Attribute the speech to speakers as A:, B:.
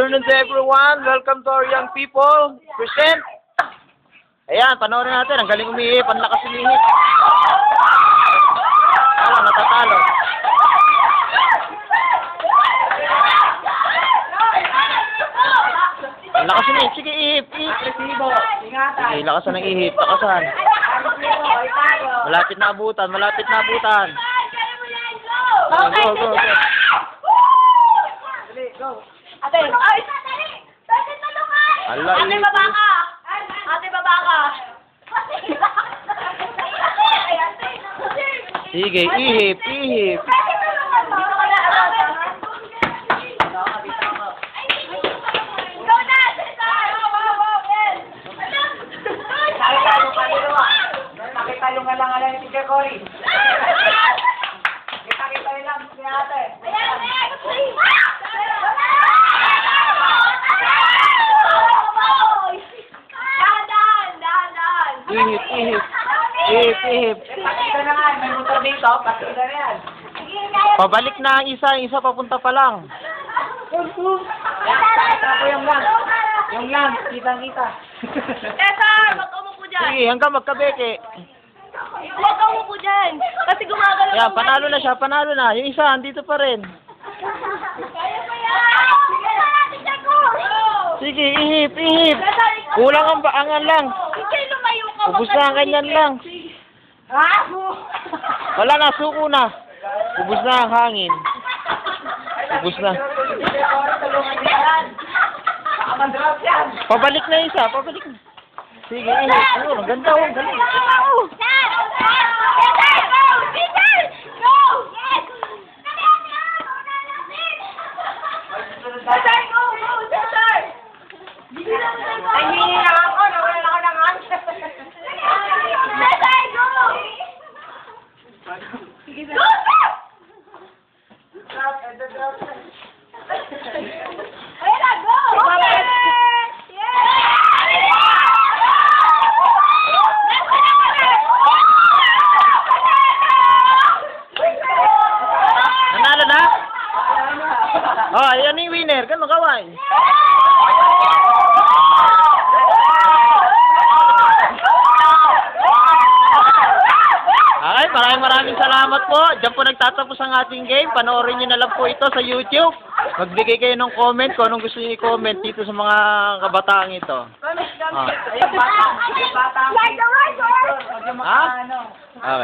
A: afternoon to everyone. Welcome to our young people. Present. Ayan, panoorin natin. Ang galing umihip. Ang lakas umihip. Alam, natatalo. Ang lakas umihip. Sige, ihip. Sige, lakasan ng ihip. Lakasan. Malapit na abutan. Malapit na abutan. Go, go, go.
B: Go. Ate, ay! Ate, tulungan! Ate, baba ka! Ate, baba ka!
A: Sige, ihip, ihip.
B: Nakita lang ni Teacher Cory. Kita lang si ate.
A: Ihip, ihip. Ihip, ihip.
B: Pakita na nga, may motor dito. Pakita na yan.
A: Pabalik na ang isa. Isa papunta pa lang.
B: Kita ko yung lang. Yung lang, kitang-kita.
C: Cesar, wag ka umupo dyan.
A: Sige, hanggang magkabeke.
C: Wag ka umupo dyan. Kasi gumagalaw.
A: Yan, panalo na siya. Panalo na. Yung isa, andito pa rin.
C: Kaya pa yan. Sige na, teacher ko.
A: Sige, ihip, ihip. Kulang ang baangan lang.
C: Teacher, lumayo ka.
A: Ubus na ang ganyan lang.
B: Ha?
A: Wala na, suko na. Ubus na ang hangin. Ubus na. Pabalik na isa, pabalik na. Sige, ihip. Ayun, ang ganda, ang galing.
C: Cesar, go, go, Cesar.
B: Ay, hindi na ako. Nawala ako ng answer.
C: Cesar, go. Go, sir. Ayun na, go.
A: Nanalo na? Oh, yan yung winner. Ganun kaway. Okay, maraming salamat po. Diyan po nagtatapos ang ating game. Panoorin nyo na lang po ito sa YouTube. Magbigay kayo ng comment kung anong gusto nyo i-comment dito sa mga kabataang ito.
B: Ayun, bata.
A: Ha? Okay.